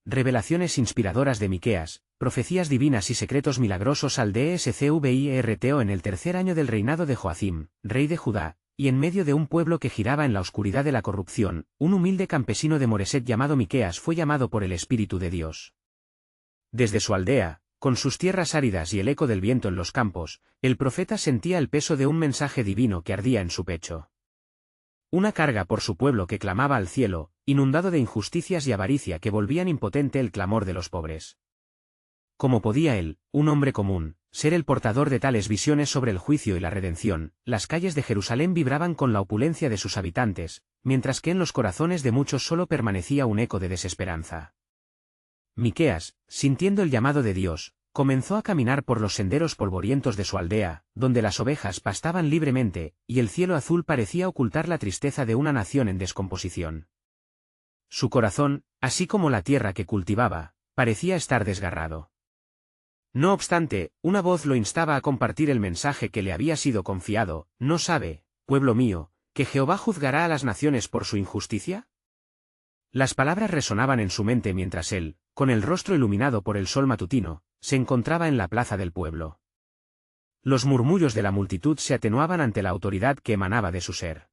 revelaciones inspiradoras de Miqueas, profecías divinas y secretos milagrosos al DSCVIRTO en el tercer año del reinado de Joacim, rey de Judá, y en medio de un pueblo que giraba en la oscuridad de la corrupción, un humilde campesino de Moreset llamado Miqueas fue llamado por el Espíritu de Dios. Desde su aldea, con sus tierras áridas y el eco del viento en los campos, el profeta sentía el peso de un mensaje divino que ardía en su pecho. Una carga por su pueblo que clamaba al cielo, inundado de injusticias y avaricia que volvían impotente el clamor de los pobres. ¿Cómo podía él, un hombre común, ser el portador de tales visiones sobre el juicio y la redención? Las calles de Jerusalén vibraban con la opulencia de sus habitantes, mientras que en los corazones de muchos solo permanecía un eco de desesperanza. Miqueas, sintiendo el llamado de Dios, comenzó a caminar por los senderos polvorientos de su aldea, donde las ovejas pastaban libremente, y el cielo azul parecía ocultar la tristeza de una nación en descomposición. Su corazón, así como la tierra que cultivaba, parecía estar desgarrado. No obstante, una voz lo instaba a compartir el mensaje que le había sido confiado. ¿No sabe, pueblo mío, que Jehová juzgará a las naciones por su injusticia? Las palabras resonaban en su mente mientras él, con el rostro iluminado por el sol matutino, se encontraba en la plaza del pueblo. Los murmullos de la multitud se atenuaban ante la autoridad que emanaba de su ser.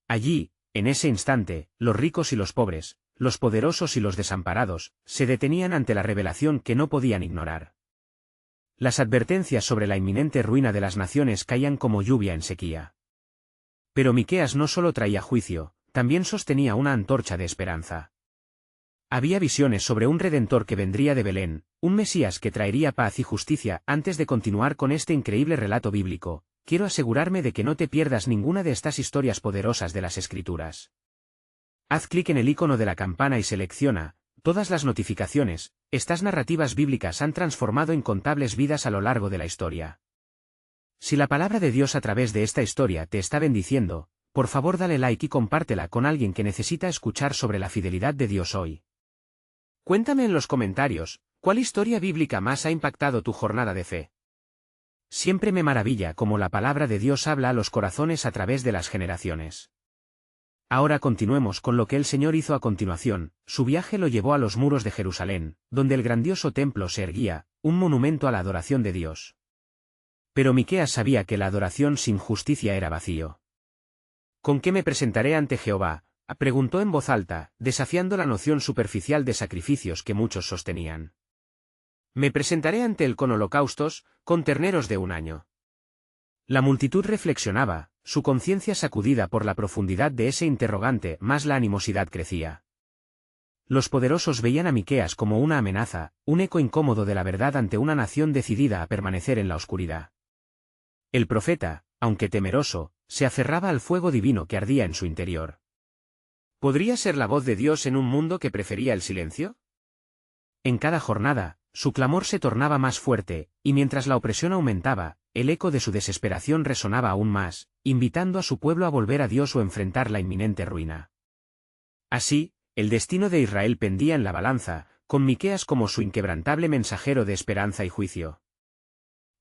Allí, en ese instante, los ricos y los pobres, los poderosos y los desamparados, se detenían ante la revelación que no podían ignorar. Las advertencias sobre la inminente ruina de las naciones caían como lluvia en sequía. Pero Miqueas no solo traía juicio, también sostenía una antorcha de esperanza. Había visiones sobre un Redentor que vendría de Belén, un Mesías que traería paz y justicia. Antes de continuar con este increíble relato bíblico, quiero asegurarme de que no te pierdas ninguna de estas historias poderosas de las Escrituras. Haz clic en el icono de la campana y selecciona todas las notificaciones. Estas narrativas bíblicas han transformado incontables vidas a lo largo de la historia. Si la palabra de Dios a través de esta historia te está bendiciendo, por favor dale like y compártela con alguien que necesita escuchar sobre la fidelidad de Dios hoy. Cuéntame en los comentarios, ¿cuál historia bíblica más ha impactado tu jornada de fe? Siempre me maravilla cómo la palabra de Dios habla a los corazones a través de las generaciones. Ahora continuemos con lo que el Señor hizo a continuación. Su viaje lo llevó a los muros de Jerusalén, donde el grandioso templo se erguía, un monumento a la adoración de Dios. Pero Miqueas sabía que la adoración sin justicia era vacío. ¿Con qué me presentaré ante Jehová?, preguntó en voz alta, desafiando la noción superficial de sacrificios que muchos sostenían. Me presentaré ante él con holocaustos, con terneros de un año. La multitud reflexionaba, su conciencia sacudida por la profundidad de ese interrogante, más la animosidad crecía. Los poderosos veían a Miqueas como una amenaza, un eco incómodo de la verdad ante una nación decidida a permanecer en la oscuridad. El profeta, aunque temeroso, se aferraba al fuego divino que ardía en su interior. ¿Podría ser la voz de Dios en un mundo que prefería el silencio? En cada jornada, su clamor se tornaba más fuerte, y mientras la opresión aumentaba, el eco de su desesperación resonaba aún más, invitando a su pueblo a volver a Dios o enfrentar la inminente ruina. Así, el destino de Israel pendía en la balanza, con Miqueas como su inquebrantable mensajero de esperanza y juicio.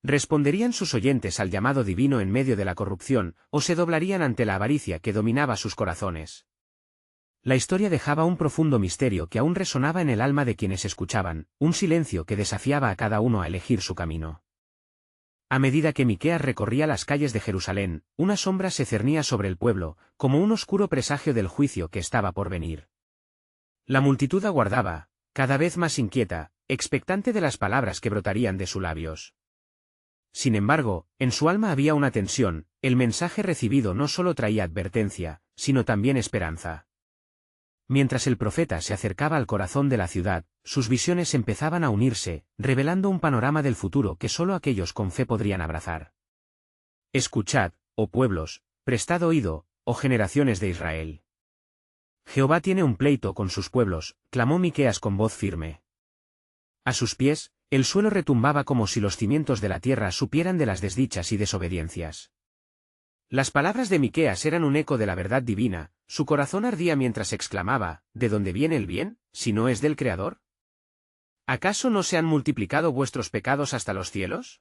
¿Responderían sus oyentes al llamado divino en medio de la corrupción, o se doblarían ante la avaricia que dominaba sus corazones? La historia dejaba un profundo misterio que aún resonaba en el alma de quienes escuchaban, un silencio que desafiaba a cada uno a elegir su camino. A medida que Miqueas recorría las calles de Jerusalén, una sombra se cernía sobre el pueblo, como un oscuro presagio del juicio que estaba por venir. La multitud aguardaba, cada vez más inquieta, expectante de las palabras que brotarían de sus labios. Sin embargo, en su alma había una tensión. El mensaje recibido no solo traía advertencia, sino también esperanza. Mientras el profeta se acercaba al corazón de la ciudad, sus visiones empezaban a unirse, revelando un panorama del futuro que solo aquellos con fe podrían abrazar. Escuchad, oh pueblos, prestad oído, oh generaciones de Israel. Jehová tiene un pleito con sus pueblos, clamó Miqueas con voz firme. A sus pies, el suelo retumbaba como si los cimientos de la tierra supieran de las desdichas y desobediencias. Las palabras de Miqueas eran un eco de la verdad divina. Su corazón ardía mientras exclamaba, ¿de dónde viene el bien, si no es del Creador? ¿Acaso no se han multiplicado vuestros pecados hasta los cielos?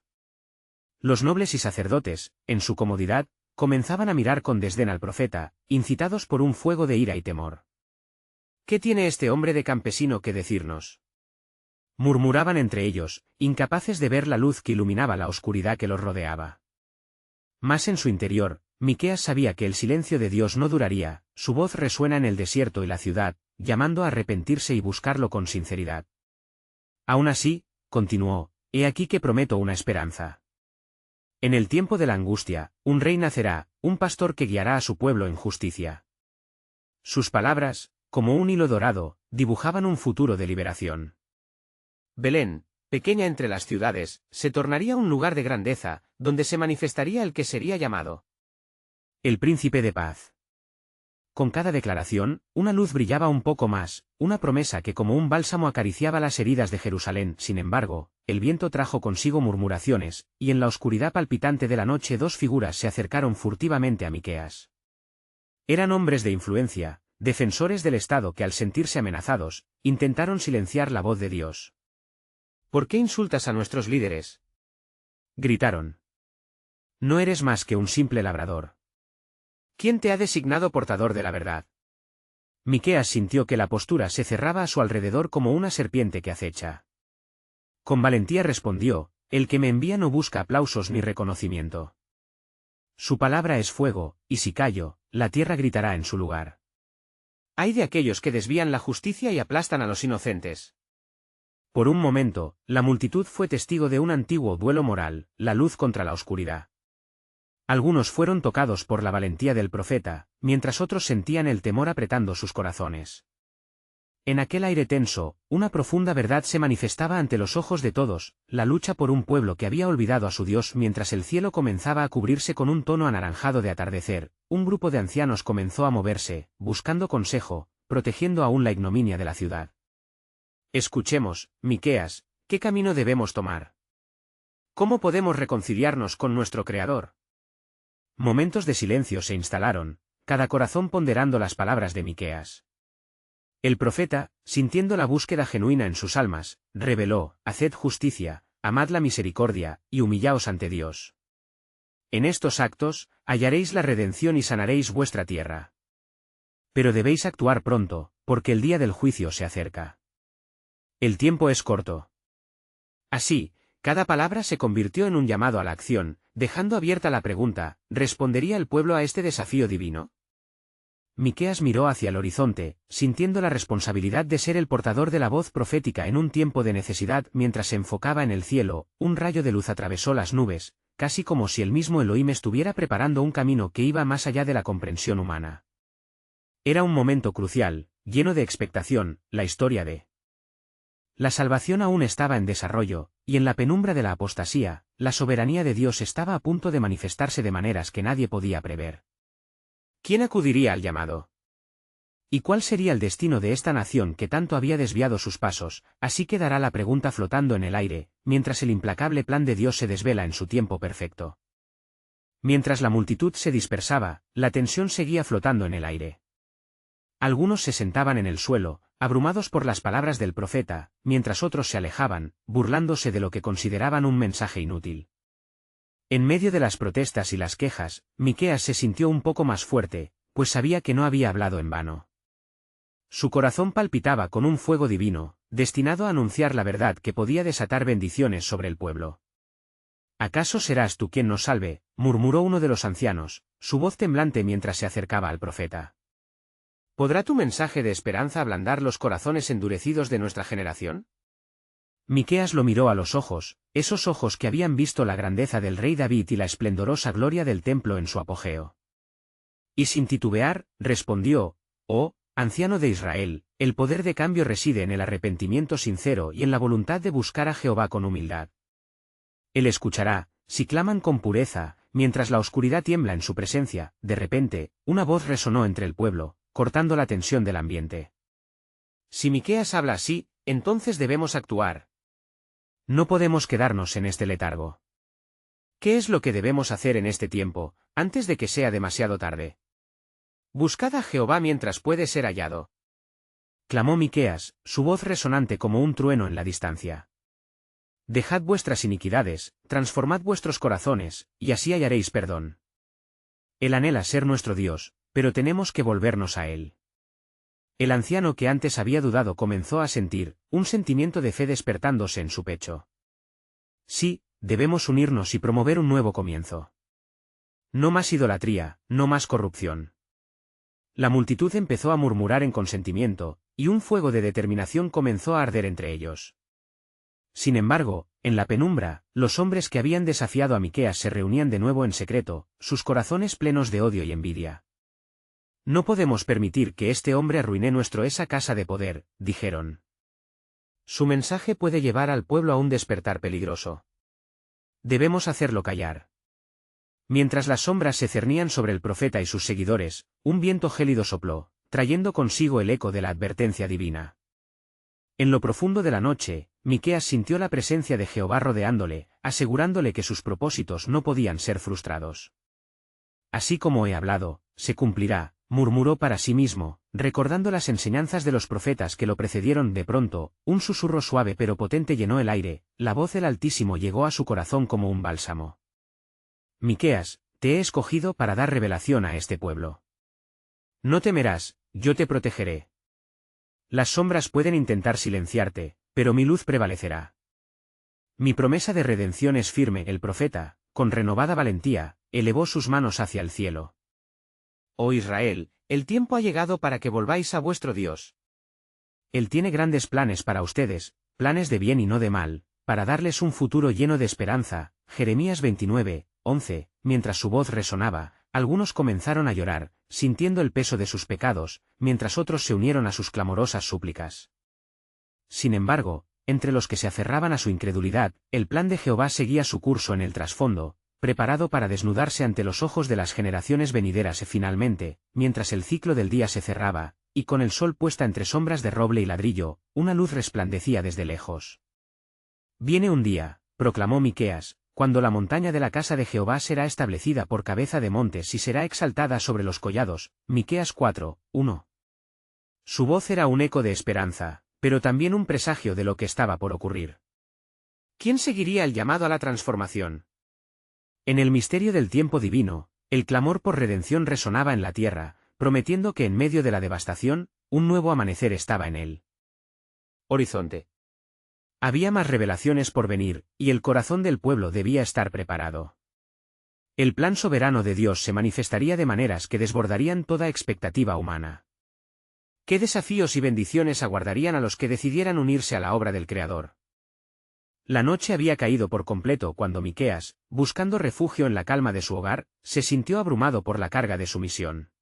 Los nobles y sacerdotes, en su comodidad, comenzaban a mirar con desdén al profeta, incitados por un fuego de ira y temor. ¿Qué tiene este hombre de campesino que decirnos? Murmuraban entre ellos, incapaces de ver la luz que iluminaba la oscuridad que los rodeaba. Mas en su interior, Miqueas sabía que el silencio de Dios no duraría, su voz resuena en el desierto y la ciudad, llamando a arrepentirse y buscarlo con sinceridad. Aún así, continuó, he aquí que prometo una esperanza. En el tiempo de la angustia, un rey nacerá, un pastor que guiará a su pueblo en justicia. Sus palabras, como un hilo dorado, dibujaban un futuro de liberación. Belén, pequeña entre las ciudades, se tornaría un lugar de grandeza, donde se manifestaría el que sería llamado el Príncipe de Paz. Con cada declaración, una luz brillaba un poco más, una promesa que como un bálsamo acariciaba las heridas de Jerusalén. Sin embargo, el viento trajo consigo murmuraciones, y en la oscuridad palpitante de la noche dos figuras se acercaron furtivamente a Miqueas. Eran hombres de influencia, defensores del Estado que al sentirse amenazados, intentaron silenciar la voz de Dios. ¿Por qué insultas a nuestros líderes?, gritaron. No eres más que un simple labrador. ¿Quién te ha designado portador de la verdad? Miqueas sintió que la postura se cerraba a su alrededor como una serpiente que acecha. Con valentía respondió, el que me envía no busca aplausos ni reconocimiento. Su palabra es fuego, y si callo, la tierra gritará en su lugar. Hay de aquellos que desvían la justicia y aplastan a los inocentes. Por un momento, la multitud fue testigo de un antiguo duelo moral, la luz contra la oscuridad. Algunos fueron tocados por la valentía del profeta, mientras otros sentían el temor apretando sus corazones. En aquel aire tenso, una profunda verdad se manifestaba ante los ojos de todos, la lucha por un pueblo que había olvidado a su Dios. Mientras el cielo comenzaba a cubrirse con un tono anaranjado de atardecer, un grupo de ancianos comenzó a moverse, buscando consejo, protegiendo aún la ignominia de la ciudad. Escuchemos, Miqueas, ¿qué camino debemos tomar? ¿Cómo podemos reconciliarnos con nuestro Creador? Momentos de silencio se instalaron, cada corazón ponderando las palabras de Miqueas. El profeta, sintiendo la búsqueda genuina en sus almas, reveló, haced justicia, amad la misericordia, y humillaos ante Dios. En estos actos, hallaréis la redención y sanaréis vuestra tierra. Pero debéis actuar pronto, porque el día del juicio se acerca. El tiempo es corto. Así, cada palabra se convirtió en un llamado a la acción, dejando abierta la pregunta, ¿respondería el pueblo a este desafío divino? Miqueas miró hacia el horizonte, sintiendo la responsabilidad de ser el portador de la voz profética en un tiempo de necesidad. Mientras se enfocaba en el cielo, un rayo de luz atravesó las nubes, casi como si el mismo Elohim estuviera preparando un camino que iba más allá de la comprensión humana. Era un momento crucial, lleno de expectación, la historia de la salvación aún estaba en desarrollo, y en la penumbra de la apostasía, la soberanía de Dios estaba a punto de manifestarse de maneras que nadie podía prever. ¿Quién acudiría al llamado? ¿Y cuál sería el destino de esta nación que tanto había desviado sus pasos? Así quedará la pregunta flotando en el aire, mientras el implacable plan de Dios se desvela en su tiempo perfecto. Mientras la multitud se dispersaba, la tensión seguía flotando en el aire. Algunos se sentaban en el suelo, abrumados por las palabras del profeta, mientras otros se alejaban, burlándose de lo que consideraban un mensaje inútil. En medio de las protestas y las quejas, Miqueas se sintió un poco más fuerte, pues sabía que no había hablado en vano. Su corazón palpitaba con un fuego divino, destinado a anunciar la verdad que podía desatar bendiciones sobre el pueblo. ¿Acaso serás tú quien nos salve?, murmuró uno de los ancianos, su voz temblante mientras se acercaba al profeta. ¿Podrá tu mensaje de esperanza ablandar los corazones endurecidos de nuestra generación? Miqueas lo miró a los ojos, esos ojos que habían visto la grandeza del rey David y la esplendorosa gloria del templo en su apogeo. Y sin titubear, respondió, oh, anciano de Israel, el poder de cambio reside en el arrepentimiento sincero y en la voluntad de buscar a Jehová con humildad. Él escuchará, si claman con pureza, mientras la oscuridad tiembla en su presencia. De repente, una voz resonó entre el pueblo, cortando la tensión del ambiente. Si Miqueas habla así, entonces debemos actuar. No podemos quedarnos en este letargo. ¿Qué es lo que debemos hacer en este tiempo, antes de que sea demasiado tarde? Buscad a Jehová mientras puede ser hallado. Clamó Miqueas, su voz resonante como un trueno en la distancia. Dejad vuestras iniquidades, transformad vuestros corazones, y así hallaréis perdón. Él anhela ser nuestro Dios, pero tenemos que volvernos a Él. El anciano que antes había dudado comenzó a sentir un sentimiento de fe despertándose en su pecho. Sí, debemos unirnos y promover un nuevo comienzo. No más idolatría, no más corrupción. La multitud empezó a murmurar en consentimiento, y un fuego de determinación comenzó a arder entre ellos. Sin embargo, en la penumbra, los hombres que habían desafiado a Miqueas se reunían de nuevo en secreto, sus corazones plenos de odio y envidia. No podemos permitir que este hombre arruine esa casa de poder, dijeron. Su mensaje puede llevar al pueblo a un despertar peligroso. Debemos hacerlo callar. Mientras las sombras se cernían sobre el profeta y sus seguidores, un viento gélido sopló, trayendo consigo el eco de la advertencia divina. En lo profundo de la noche, Miqueas sintió la presencia de Jehová rodeándole, asegurándole que sus propósitos no podían ser frustrados. Así como he hablado, se cumplirá, murmuró para sí mismo, recordando las enseñanzas de los profetas que lo precedieron. De pronto, un susurro suave pero potente llenó el aire, la voz del Altísimo llegó a su corazón como un bálsamo. Miqueas, te he escogido para dar revelación a este pueblo. No temerás, yo te protegeré. Las sombras pueden intentar silenciarte, pero mi luz prevalecerá. Mi promesa de redención es firme. El profeta, con renovada valentía, elevó sus manos hacia el cielo. Oh Israel, el tiempo ha llegado para que volváis a vuestro Dios. Él tiene grandes planes para ustedes, planes de bien y no de mal, para darles un futuro lleno de esperanza. Jeremías 29:11. Mientras su voz resonaba, algunos comenzaron a llorar, sintiendo el peso de sus pecados, mientras otros se unieron a sus clamorosas súplicas. Sin embargo, entre los que se aferraban a su incredulidad, el plan de Jehová seguía su curso en el trasfondo, preparado para desnudarse ante los ojos de las generaciones venideras. Y finalmente, mientras el ciclo del día se cerraba, y con el sol puesta entre sombras de roble y ladrillo, una luz resplandecía desde lejos. Viene un día, proclamó Miqueas, cuando la montaña de la casa de Jehová será establecida por cabeza de montes y será exaltada sobre los collados. Miqueas 4:1. Su voz era un eco de esperanza, pero también un presagio de lo que estaba por ocurrir. ¿Quién seguiría el llamado a la transformación? En el misterio del tiempo divino, el clamor por redención resonaba en la tierra, prometiendo que en medio de la devastación, un nuevo amanecer estaba en el horizonte. Había más revelaciones por venir, y el corazón del pueblo debía estar preparado. El plan soberano de Dios se manifestaría de maneras que desbordarían toda expectativa humana. ¿Qué desafíos y bendiciones aguardarían a los que decidieran unirse a la obra del Creador? La noche había caído por completo cuando Miqueas, buscando refugio en la calma de su hogar, se sintió abrumado por la carga de su misión.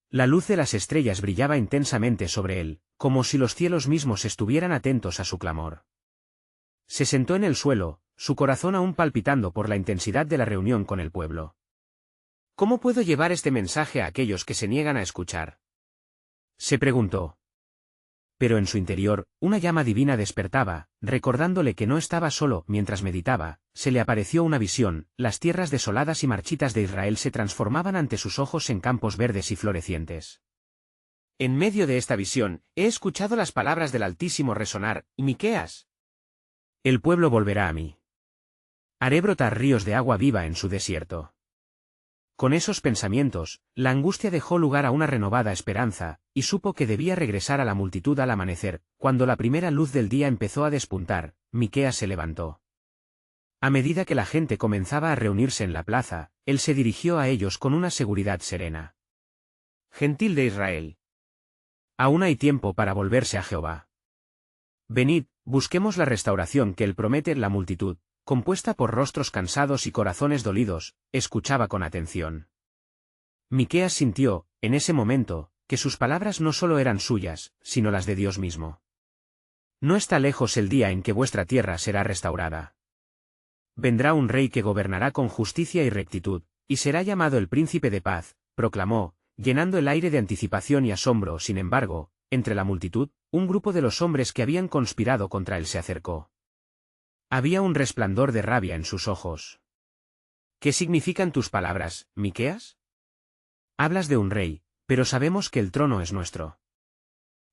La luz de las estrellas brillaba intensamente sobre él, como si los cielos mismos estuvieran atentos a su clamor. Se sentó en el suelo, su corazón aún palpitando por la intensidad de la reunión con el pueblo. ¿Cómo puedo llevar este mensaje a aquellos que se niegan a escuchar?, se preguntó. Pero en su interior, una llama divina despertaba, recordándole que no estaba solo. Mientras meditaba, se le apareció una visión: las tierras desoladas y marchitas de Israel se transformaban ante sus ojos en campos verdes y florecientes. En medio de esta visión, he escuchado las palabras del Altísimo resonar: Miqueas, el pueblo volverá a mí. Haré brotar ríos de agua viva en su desierto. Con esos pensamientos, la angustia dejó lugar a una renovada esperanza, y supo que debía regresar a la multitud al amanecer. Cuando la primera luz del día empezó a despuntar, Miqueas se levantó. A medida que la gente comenzaba a reunirse en la plaza, él se dirigió a ellos con una seguridad serena. Gentil de Israel, aún hay tiempo para volverse a Jehová. Venid, busquemos la restauración que él promete. La multitud, compuesta por rostros cansados y corazones dolidos, escuchaba con atención. Miqueas sintió, en ese momento, que sus palabras no solo eran suyas, sino las de Dios mismo. No está lejos el día en que vuestra tierra será restaurada. Vendrá un rey que gobernará con justicia y rectitud, y será llamado el Príncipe de Paz, proclamó, llenando el aire de anticipación y asombro. Sin embargo, entre la multitud, un grupo de los hombres que habían conspirado contra él se acercó. Había un resplandor de rabia en sus ojos. ¿Qué significan tus palabras, Miqueas? Hablas de un rey, pero sabemos que el trono es nuestro.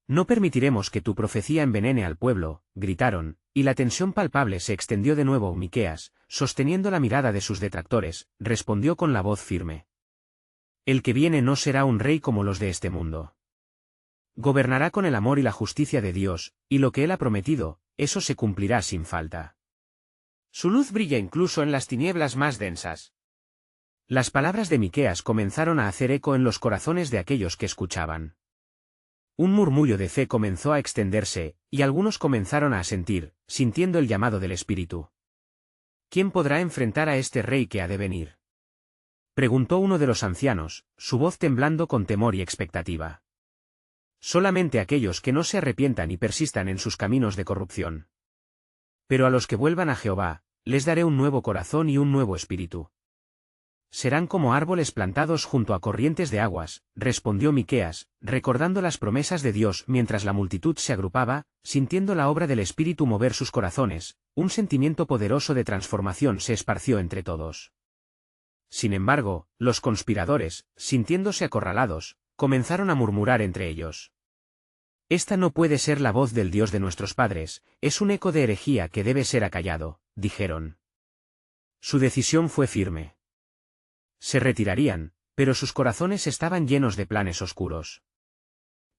No permitiremos que tu profecía envenene al pueblo, gritaron, y la tensión palpable se extendió de nuevo. Miqueas, sosteniendo la mirada de sus detractores, respondió con la voz firme: el que viene no será un rey como los de este mundo. gobernará con el amor y la justicia de Dios, y lo que Él ha prometido, eso se cumplirá sin falta. Su luz brilla incluso en las tinieblas más densas. Las palabras de Miqueas comenzaron a hacer eco en los corazones de aquellos que escuchaban. Un murmullo de fe comenzó a extenderse, y algunos comenzaron a asentir, sintiendo el llamado del Espíritu. ¿Quién podrá enfrentar a este rey que ha de venir?, preguntó uno de los ancianos, su voz temblando con temor y expectativa. Solamente aquellos que no se arrepientan y persistan en sus caminos de corrupción. Pero a los que vuelvan a Jehová, les daré un nuevo corazón y un nuevo espíritu. Serán como árboles plantados junto a corrientes de aguas, respondió Miqueas, recordando las promesas de Dios mientras la multitud se agrupaba, sintiendo la obra del Espíritu mover sus corazones, un sentimiento poderoso de transformación se esparció entre todos. Sin embargo, los conspiradores, sintiéndose acorralados, comenzaron a murmurar entre ellos. Esta no puede ser la voz del Dios de nuestros padres, es un eco de herejía que debe ser acallado, dijeron. Su decisión fue firme. Se retirarían, pero sus corazones estaban llenos de planes oscuros.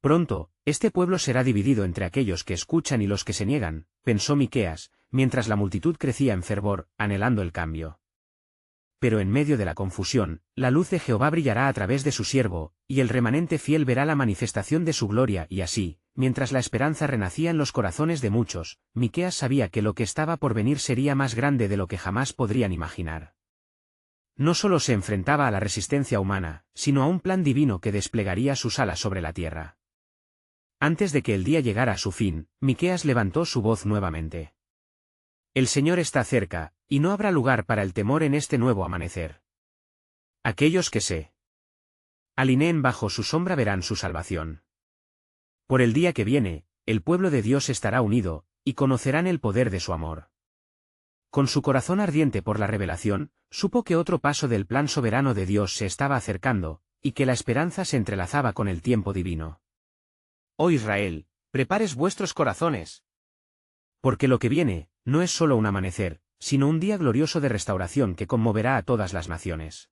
Pronto, este pueblo será dividido entre aquellos que escuchan y los que se niegan, pensó Miqueas, mientras la multitud crecía en fervor, anhelando el cambio. Pero en medio de la confusión, la luz de Jehová brillará a través de su siervo, y el remanente fiel verá la manifestación de su gloria y así, mientras la esperanza renacía en los corazones de muchos, Miqueas sabía que lo que estaba por venir sería más grande de lo que jamás podrían imaginar. No solo se enfrentaba a la resistencia humana, sino a un plan divino que desplegaría sus alas sobre la tierra. Antes de que el día llegara a su fin, Miqueas levantó su voz nuevamente. El Señor está cerca, y no habrá lugar para el temor en este nuevo amanecer. Aquellos que se alineen bajo su sombra verán su salvación. Por el día que viene, el pueblo de Dios estará unido, y conocerán el poder de su amor. Con su corazón ardiente por la revelación, supo que otro paso del plan soberano de Dios se estaba acercando, y que la esperanza se entrelazaba con el tiempo divino. Oh Israel, prepares vuestros corazones. Porque lo que viene, no es solo un amanecer, sino un día glorioso de restauración que conmoverá a todas las naciones.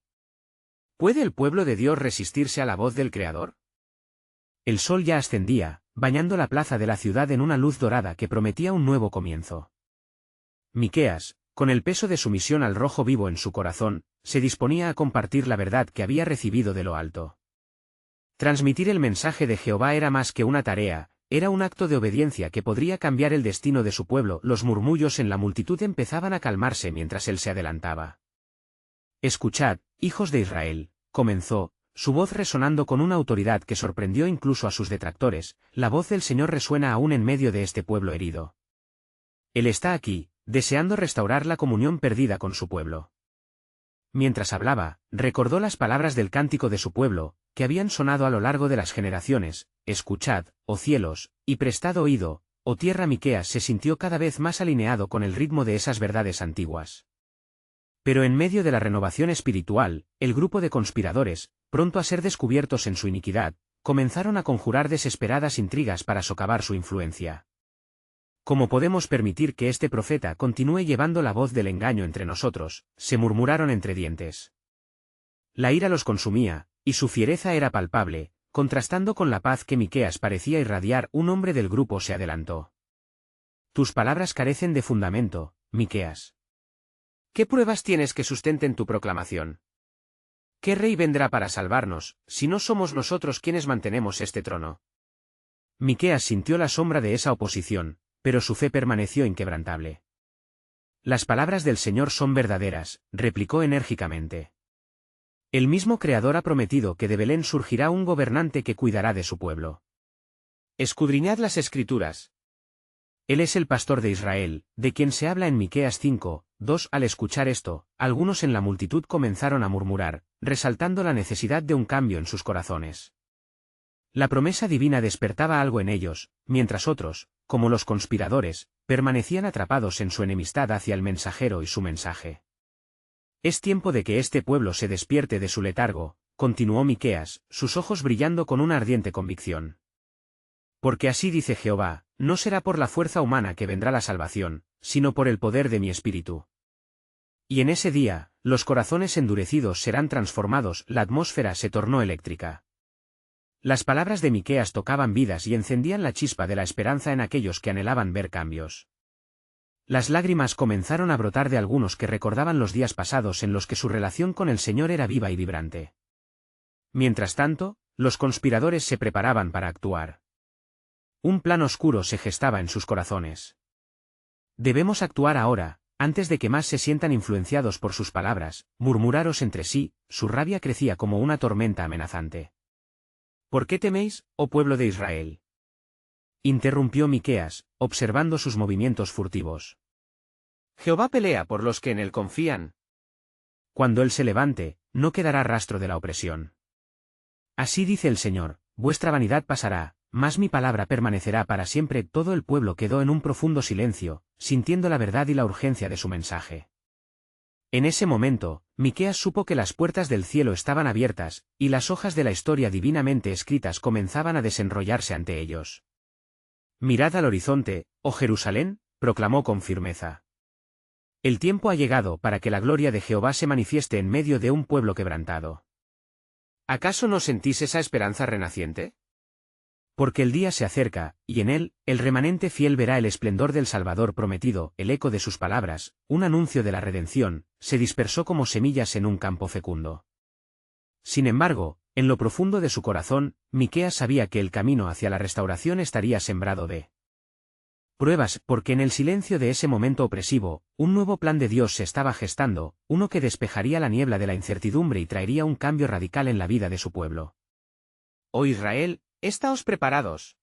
¿Puede el pueblo de Dios resistirse a la voz del Creador? El sol ya ascendía, bañando la plaza de la ciudad en una luz dorada que prometía un nuevo comienzo. Miqueas, con el peso de su misión al rojo vivo en su corazón, se disponía a compartir la verdad que había recibido de lo alto. Transmitir el mensaje de Jehová era más que una tarea, era un acto de obediencia que podría cambiar el destino de su pueblo. Los murmullos en la multitud empezaban a calmarse mientras él se adelantaba. Escuchad, hijos de Israel, comenzó, su voz resonando con una autoridad que sorprendió incluso a sus detractores, la voz del Señor resuena aún en medio de este pueblo herido. Él está aquí, deseando restaurar la comunión perdida con su pueblo. Mientras hablaba, recordó las palabras del cántico de su pueblo, que habían sonado a lo largo de las generaciones: escuchad, oh cielos, y prestad oído, oh tierra. Miqueas se sintió cada vez más alineado con el ritmo de esas verdades antiguas. Pero en medio de la renovación espiritual, el grupo de conspiradores, pronto a ser descubiertos en su iniquidad, comenzaron a conjurar desesperadas intrigas para socavar su influencia. ¿Cómo podemos permitir que este profeta continúe llevando la voz del engaño entre nosotros?, se murmuraron entre dientes. La ira los consumía, y su fiereza era palpable, contrastando con la paz que Miqueas parecía irradiar. Un hombre del grupo se adelantó. Tus palabras carecen de fundamento, Miqueas. ¿Qué pruebas tienes que sustenten tu proclamación? ¿Qué rey vendrá para salvarnos, si no somos nosotros quienes mantenemos este trono? Miqueas sintió la sombra de esa oposición, pero su fe permaneció inquebrantable. Las palabras del Señor son verdaderas, replicó enérgicamente. El mismo Creador ha prometido que de Belén surgirá un gobernante que cuidará de su pueblo. Escudriñad las Escrituras. Él es el pastor de Israel, de quien se habla en Miqueas 5:2. Al escuchar esto, algunos en la multitud comenzaron a murmurar, resaltando la necesidad de un cambio en sus corazones. La promesa divina despertaba algo en ellos, mientras otros, como los conspiradores, permanecían atrapados en su enemistad hacia el mensajero y su mensaje. Es tiempo de que este pueblo se despierte de su letargo, continuó Miqueas, sus ojos brillando con una ardiente convicción. Porque así dice Jehová, no será por la fuerza humana que vendrá la salvación, sino por el poder de mi espíritu. Y en ese día, los corazones endurecidos serán transformados. La atmósfera se tornó eléctrica. Las palabras de Miqueas tocaban vidas y encendían la chispa de la esperanza en aquellos que anhelaban ver cambios. Las lágrimas comenzaron a brotar de algunos que recordaban los días pasados en los que su relación con el Señor era viva y vibrante. Mientras tanto, los conspiradores se preparaban para actuar. Un plan oscuro se gestaba en sus corazones. Debemos actuar ahora, antes de que más se sientan influenciados por sus palabras, murmuraron entre sí, su rabia crecía como una tormenta amenazante. ¿Por qué teméis, oh pueblo de Israel? Interrumpió Miqueas, observando sus movimientos furtivos. Jehová pelea por los que en él confían. Cuando él se levante, no quedará rastro de la opresión. Así dice el Señor, vuestra vanidad pasará, mas mi palabra permanecerá para siempre. Todo el pueblo quedó en un profundo silencio, sintiendo la verdad y la urgencia de su mensaje. En ese momento, Miqueas supo que las puertas del cielo estaban abiertas, y las hojas de la historia divinamente escritas comenzaban a desenrollarse ante ellos. Mirad al horizonte, oh Jerusalén, proclamó con firmeza. El tiempo ha llegado para que la gloria de Jehová se manifieste en medio de un pueblo quebrantado. ¿Acaso no sentís esa esperanza renaciente? Porque el día se acerca, y en él, el remanente fiel verá el esplendor del Salvador prometido. El eco de sus palabras, un anuncio de la redención, se dispersó como semillas en un campo fecundo. Sin embargo, en lo profundo de su corazón, Miqueas sabía que el camino hacia la restauración estaría sembrado de pruebas, porque en el silencio de ese momento opresivo, un nuevo plan de Dios se estaba gestando, uno que despejaría la niebla de la incertidumbre y traería un cambio radical en la vida de su pueblo. Oh Israel, estáos preparados.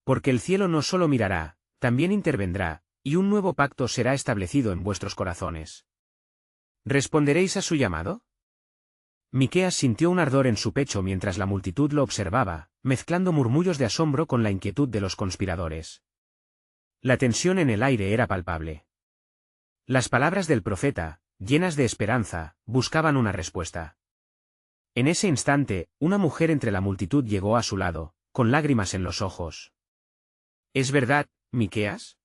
Porque el cielo no solo mirará, también intervendrá, y un nuevo pacto será establecido en vuestros corazones. ¿Responderéis a su llamado? Miqueas sintió un ardor en su pecho mientras la multitud lo observaba, mezclando murmullos de asombro con la inquietud de los conspiradores. La tensión en el aire era palpable. Las palabras del profeta, llenas de esperanza, buscaban una respuesta. En ese instante, una mujer entre la multitud llegó a su lado, con lágrimas en los ojos. ¿Es verdad, Miqueas?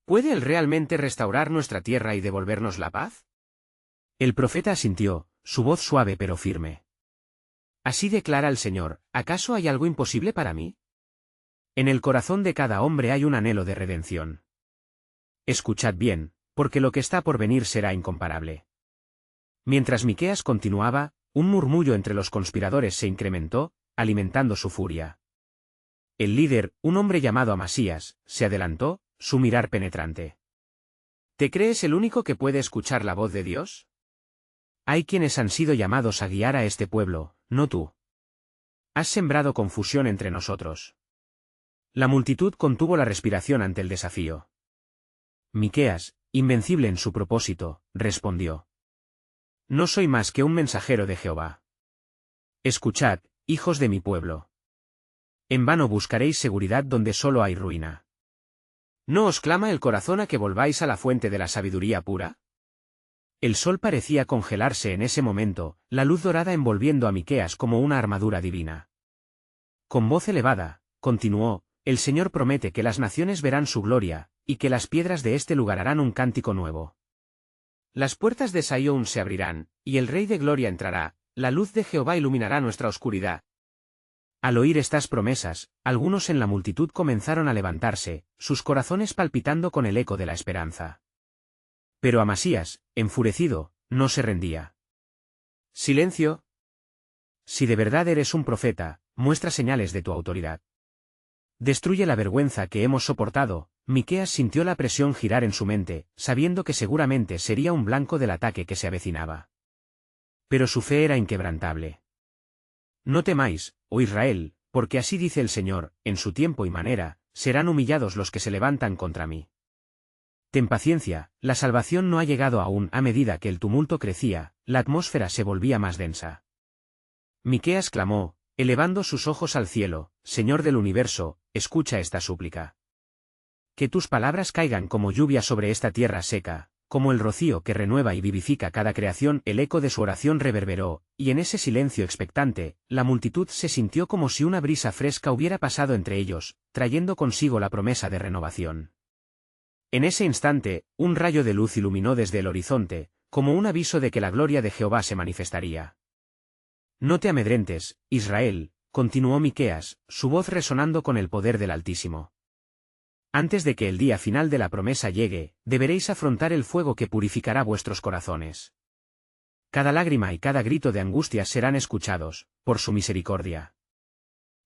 ¿Puede él realmente restaurar nuestra tierra y devolvernos la paz? El profeta asintió, su voz suave pero firme. Así declara el Señor, ¿acaso hay algo imposible para mí? En el corazón de cada hombre hay un anhelo de redención. Escuchad bien, porque lo que está por venir será incomparable. Mientras Miqueas continuaba, un murmullo entre los conspiradores se incrementó, alimentando su furia. El líder, un hombre llamado Amasías, se adelantó, su mirar penetrante. ¿Te crees el único que puede escuchar la voz de Dios? Hay quienes han sido llamados a guiar a este pueblo, no tú. Has sembrado confusión entre nosotros. La multitud contuvo la respiración ante el desafío. Miqueas, invencible en su propósito, respondió. No soy más que un mensajero de Jehová. Escuchad, hijos de mi pueblo. En vano buscaréis seguridad donde solo hay ruina. ¿No os clama el corazón a que volváis a la fuente de la sabiduría pura? El sol parecía congelarse en ese momento, la luz dorada envolviendo a Miqueas como una armadura divina. Con voz elevada, continuó, el Señor promete que las naciones verán su gloria, y que las piedras de este lugar harán un cántico nuevo. Las puertas de Sayón se abrirán, y el Rey de Gloria entrará, la luz de Jehová iluminará nuestra oscuridad. Al oír estas promesas, algunos en la multitud comenzaron a levantarse, sus corazones palpitando con el eco de la esperanza. Pero Amasías, enfurecido, no se rendía. Silencio. Si de verdad eres un profeta, muestra señales de tu autoridad. Destruye la vergüenza que hemos soportado. Miqueas sintió la presión girar en su mente, sabiendo que seguramente sería un blanco del ataque que se avecinaba. Pero su fe era inquebrantable. No temáis, oh Israel, porque así dice el Señor, en su tiempo y manera, serán humillados los que se levantan contra mí. Ten paciencia, la salvación no ha llegado aún. A medida que el tumulto crecía, la atmósfera se volvía más densa. Miqueas clamó, elevando sus ojos al cielo, Señor del universo, escucha esta súplica. Que tus palabras caigan como lluvia sobre esta tierra seca, como el rocío que renueva y vivifica cada creación. El eco de su oración reverberó, y en ese silencio expectante, la multitud se sintió como si una brisa fresca hubiera pasado entre ellos, trayendo consigo la promesa de renovación. En ese instante, un rayo de luz iluminó desde el horizonte, como un aviso de que la gloria de Jehová se manifestaría. No te amedrentes, Israel, continuó Miqueas, su voz resonando con el poder del Altísimo. Antes de que el día final de la promesa llegue, deberéis afrontar el fuego que purificará vuestros corazones. Cada lágrima y cada grito de angustia serán escuchados, por su misericordia.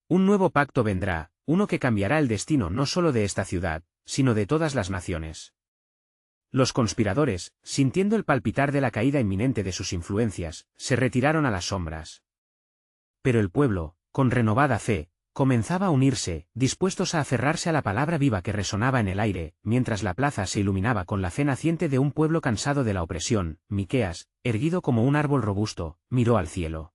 Un nuevo pacto vendrá, uno que cambiará el destino no solo de esta ciudad, sino de todas las naciones. Los conspiradores, sintiendo el palpitar de la caída inminente de sus influencias, se retiraron a las sombras. Pero el pueblo, con renovada fe, comenzaba a unirse, dispuestos a aferrarse a la palabra viva que resonaba en el aire, mientras la plaza se iluminaba con la fe naciente de un pueblo cansado de la opresión. Miqueas, erguido como un árbol robusto, miró al cielo.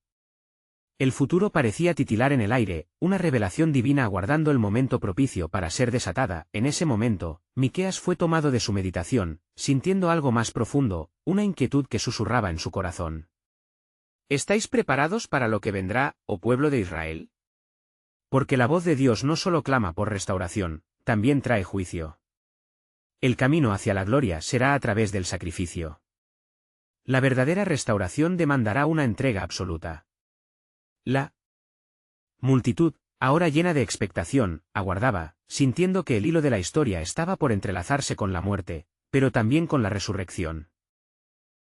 El futuro parecía titilar en el aire, una revelación divina aguardando el momento propicio para ser desatada. En ese momento, Miqueas fue tomado de su meditación, sintiendo algo más profundo, una inquietud que susurraba en su corazón. ¿Estáis preparados para lo que vendrá, oh pueblo de Israel? Porque la voz de Dios no solo clama por restauración, también trae juicio. El camino hacia la gloria será a través del sacrificio. La verdadera restauración demandará una entrega absoluta. La multitud, ahora llena de expectación, aguardaba, sintiendo que el hilo de la historia estaba por entrelazarse con la muerte, pero también con la resurrección.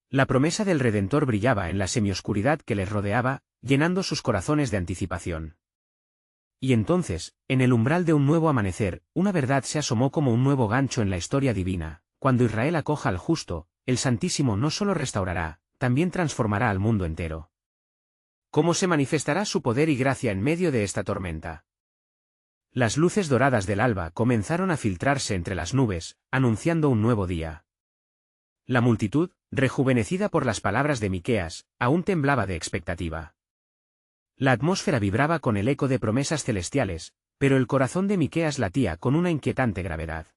La promesa del Redentor brillaba en la semioscuridad que les rodeaba, llenando sus corazones de anticipación. Y entonces, en el umbral de un nuevo amanecer, una verdad se asomó como un nuevo gancho en la historia divina. Cuando Israel acoja al justo, el Santísimo no solo restaurará, también transformará al mundo entero. ¿Cómo se manifestará su poder y gracia en medio de esta tormenta? Las luces doradas del alba comenzaron a filtrarse entre las nubes, anunciando un nuevo día. La multitud, rejuvenecida por las palabras de Miqueas, aún temblaba de expectativa. La atmósfera vibraba con el eco de promesas celestiales, pero el corazón de Miqueas latía con una inquietante gravedad.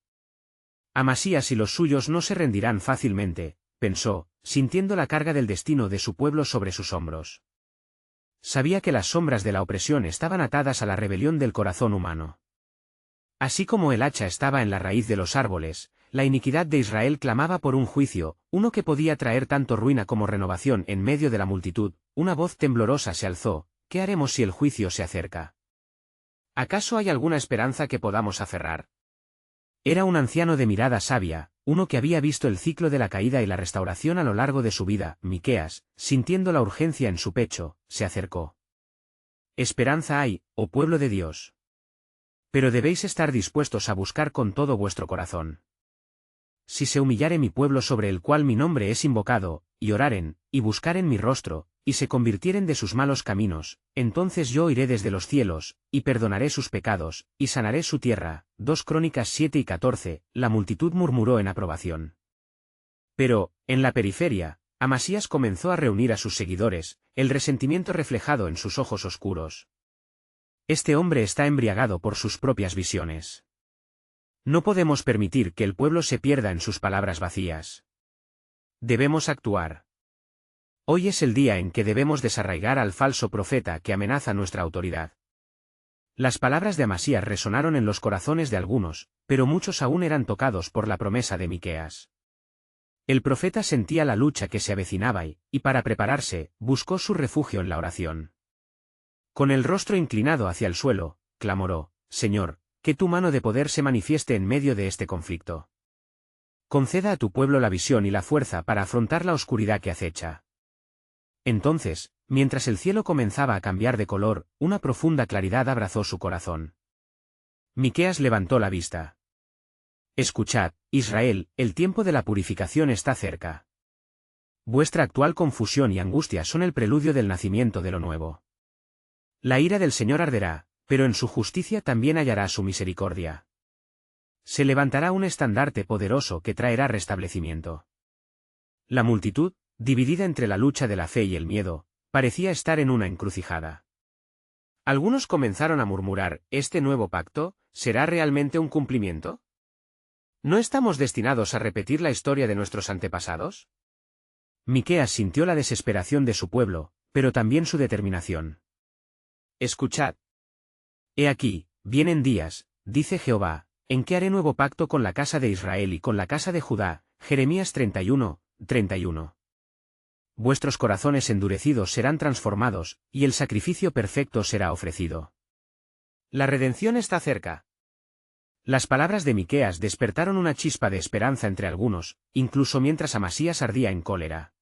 Amasías y los suyos no se rendirán fácilmente, pensó, sintiendo la carga del destino de su pueblo sobre sus hombros. Sabía que las sombras de la opresión estaban atadas a la rebelión del corazón humano. Así como el hacha estaba en la raíz de los árboles, la iniquidad de Israel clamaba por un juicio, uno que podía traer tanto ruina como renovación. En medio de la multitud, una voz temblorosa se alzó: ¿qué haremos si el juicio se acerca? ¿Acaso hay alguna esperanza que podamos aferrar? Era un anciano de mirada sabia, uno que había visto el ciclo de la caída y la restauración a lo largo de su vida. Miqueas, sintiendo la urgencia en su pecho, se acercó. Esperanza hay, oh pueblo de Dios. Pero debéis estar dispuestos a buscar con todo vuestro corazón. Si se humillare mi pueblo sobre el cual mi nombre es invocado, y oraren, y buscaren mi rostro, y se convirtieren de sus malos caminos, entonces yo iré desde los cielos, y perdonaré sus pecados, y sanaré su tierra. 2 Crónicas 7 y 14, la multitud murmuró en aprobación. Pero, en la periferia, Amasías comenzó a reunir a sus seguidores, el resentimiento reflejado en sus ojos oscuros. Este hombre está embriagado por sus propias visiones. No podemos permitir que el pueblo se pierda en sus palabras vacías. Debemos actuar. Hoy es el día en que debemos desarraigar al falso profeta que amenaza nuestra autoridad. Las palabras de Amasías resonaron en los corazones de algunos, pero muchos aún eran tocados por la promesa de Miqueas. El profeta sentía la lucha que se avecinaba y, para prepararse, buscó su refugio en la oración. Con el rostro inclinado hacia el suelo, clamoró: Señor, que tu mano de poder se manifieste en medio de este conflicto. Conceda a tu pueblo la visión y la fuerza para afrontar la oscuridad que acecha. Entonces, mientras el cielo comenzaba a cambiar de color, una profunda claridad abrazó su corazón. Miqueas levantó la vista. Escuchad, Israel, el tiempo de la purificación está cerca. Vuestra actual confusión y angustia son el preludio del nacimiento de lo nuevo. La ira del Señor arderá, pero en su justicia también hallará su misericordia. Se levantará un estandarte poderoso que traerá restablecimiento. La multitud, dividida entre la lucha de la fe y el miedo, parecía estar en una encrucijada. Algunos comenzaron a murmurar: ¿este nuevo pacto será realmente un cumplimiento? ¿No estamos destinados a repetir la historia de nuestros antepasados? Miqueas sintió la desesperación de su pueblo, pero también su determinación. Escuchad. He aquí, vienen días, dice Jehová, en que haré nuevo pacto con la casa de Israel y con la casa de Judá. Jeremías 31, 31. vuestros corazones endurecidos serán transformados, y el sacrificio perfecto será ofrecido. La redención está cerca. Las palabras de Miqueas despertaron una chispa de esperanza entre algunos, incluso mientras Amasías ardía en cólera.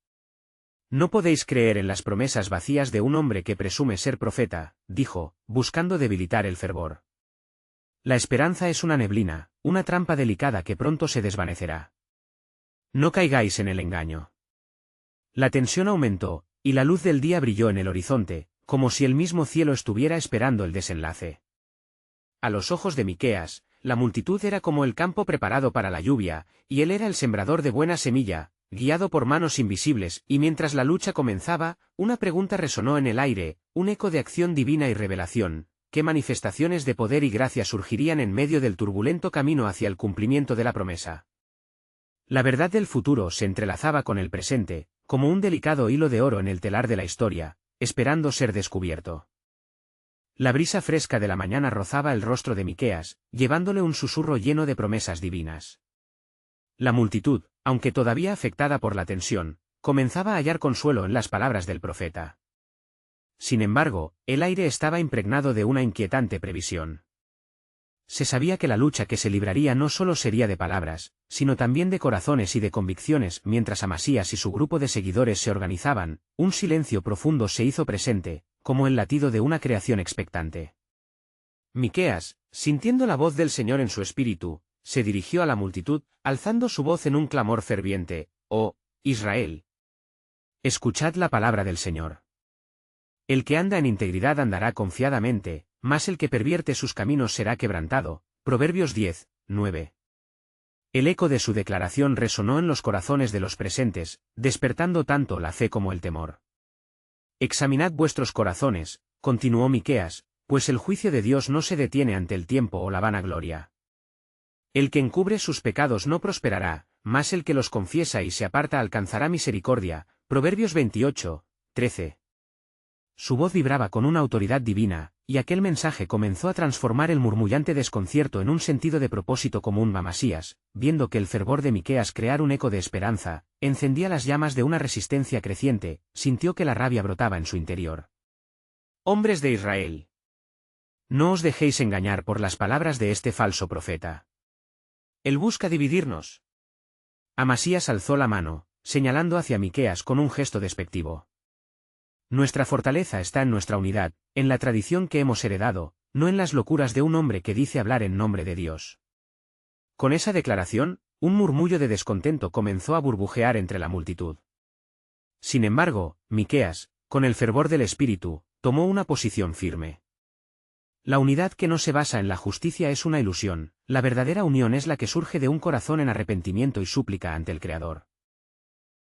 No podéis creer en las promesas vacías de un hombre que presume ser profeta, dijo, buscando debilitar el fervor. La esperanza es una neblina, una trampa delicada que pronto se desvanecerá. No caigáis en el engaño. La tensión aumentó, y la luz del día brilló en el horizonte, como si el mismo cielo estuviera esperando el desenlace. A los ojos de Miqueas, la multitud era como el campo preparado para la lluvia, y él era el sembrador de buena semilla, guiado por manos invisibles, y mientras la lucha comenzaba, una pregunta resonó en el aire, un eco de acción divina y revelación: ¿qué manifestaciones de poder y gracia surgirían en medio del turbulento camino hacia el cumplimiento de la promesa? La verdad del futuro se entrelazaba con el presente, como un delicado hilo de oro en el telar de la historia, esperando ser descubierto. La brisa fresca de la mañana rozaba el rostro de Miqueas, llevándole un susurro lleno de promesas divinas. La multitud, aunque todavía afectada por la tensión, comenzaba a hallar consuelo en las palabras del profeta. Sin embargo, el aire estaba impregnado de una inquietante previsión. Se sabía que la lucha que se libraría no solo sería de palabras, sino también de corazones y de convicciones. Mientras Amasías y su grupo de seguidores se organizaban, un silencio profundo se hizo presente, como el latido de una creación expectante. Miqueas, sintiendo la voz del Señor en su espíritu, se dirigió a la multitud, alzando su voz en un clamor ferviente: «Oh, Israel! Escuchad la palabra del Señor. El que anda en integridad andará confiadamente, mas el que pervierte sus caminos será quebrantado». Proverbios 10, 9. El eco de su declaración resonó en los corazones de los presentes, despertando tanto la fe como el temor. «Examinad vuestros corazones», continuó Miqueas, «pues el juicio de Dios no se detiene ante el tiempo o la vanagloria. El que encubre sus pecados no prosperará, mas el que los confiesa y se aparta alcanzará misericordia». Proverbios 28, 13. Su voz vibraba con una autoridad divina, y aquel mensaje comenzó a transformar el murmullante desconcierto en un sentido de propósito común. Amasías, viendo que el fervor de Miqueas crear un eco de esperanza, encendía las llamas de una resistencia creciente, sintió que la rabia brotaba en su interior. «Hombres de Israel, no os dejéis engañar por las palabras de este falso profeta. Él busca dividirnos». Amasías alzó la mano, señalando hacia Miqueas con un gesto despectivo. «Nuestra fortaleza está en nuestra unidad, en la tradición que hemos heredado, no en las locuras de un hombre que dice hablar en nombre de Dios». Con esa declaración, un murmullo de descontento comenzó a burbujear entre la multitud. Sin embargo, Miqueas, con el fervor del espíritu, tomó una posición firme. La unidad que no se basa en la justicia es una ilusión, la verdadera unión es la que surge de un corazón en arrepentimiento y súplica ante el Creador.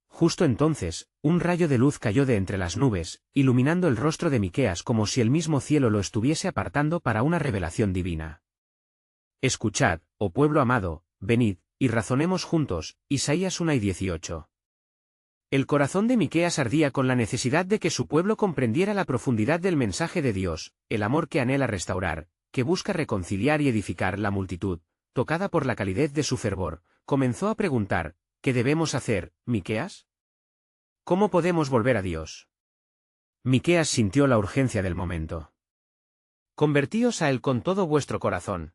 Justo entonces, un rayo de luz cayó de entre las nubes, iluminando el rostro de Miqueas como si el mismo cielo lo estuviese apartando para una revelación divina. «Escuchad, oh pueblo amado, venid, y razonemos juntos». Isaías 1:18. El corazón de Miqueas ardía con la necesidad de que su pueblo comprendiera la profundidad del mensaje de Dios, el amor que anhela restaurar, que busca reconciliar y edificar. La multitud, tocada por la calidez de su fervor, comenzó a preguntar: «¿Qué debemos hacer, Miqueas? ¿Cómo podemos volver a Dios?». Miqueas sintió la urgencia del momento. «Convertíos a Él con todo vuestro corazón.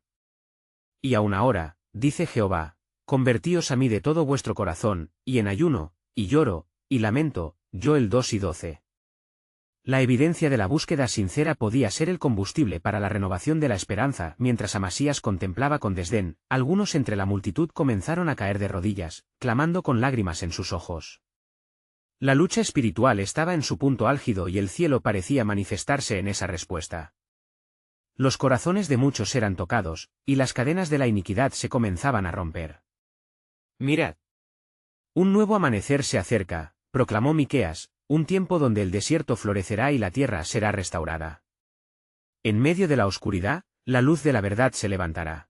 Y aún ahora, dice Jehová, convertíos a mí de todo vuestro corazón, y en ayuno, y lloro, y lamento». Joel 2:12. La evidencia de la búsqueda sincera podía ser el combustible para la renovación de la esperanza. Mientras Amasías contemplaba con desdén, algunos entre la multitud comenzaron a caer de rodillas, clamando con lágrimas en sus ojos. La lucha espiritual estaba en su punto álgido y el cielo parecía manifestarse en esa respuesta. Los corazones de muchos eran tocados, y las cadenas de la iniquidad se comenzaban a romper. «Mirad. Un nuevo amanecer se acerca», proclamó Miqueas, «un tiempo donde el desierto florecerá y la tierra será restaurada. En medio de la oscuridad, la luz de la verdad se levantará.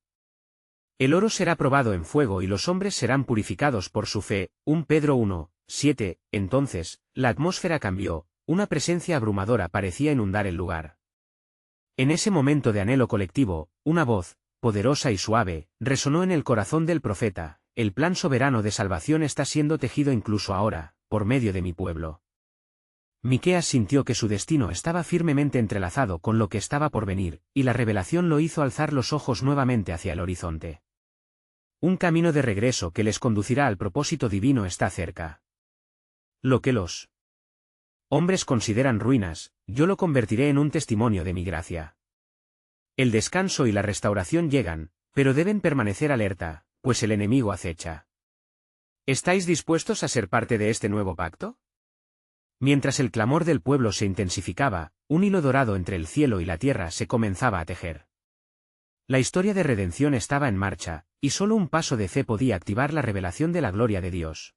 El oro será probado en fuego y los hombres serán purificados por su fe». 1 Pedro 1, 7. Entonces, la atmósfera cambió, una presencia abrumadora parecía inundar el lugar. En ese momento de anhelo colectivo, una voz, poderosa y suave, resonó en el corazón del profeta: «El plan soberano de salvación está siendo tejido incluso ahora, por medio de mi pueblo». Miqueas sintió que su destino estaba firmemente entrelazado con lo que estaba por venir, y la revelación lo hizo alzar los ojos nuevamente hacia el horizonte. Un camino de regreso que les conducirá al propósito divino está cerca. Lo que los hombres consideran ruinas, yo lo convertiré en un testimonio de mi gracia. El descanso y la restauración llegan, pero deben permanecer alerta, pues el enemigo acecha. ¿Estáis dispuestos a ser parte de este nuevo pacto? Mientras el clamor del pueblo se intensificaba, un hilo dorado entre el cielo y la tierra se comenzaba a tejer. La historia de redención estaba en marcha, y solo un paso de fe podía activar la revelación de la gloria de Dios.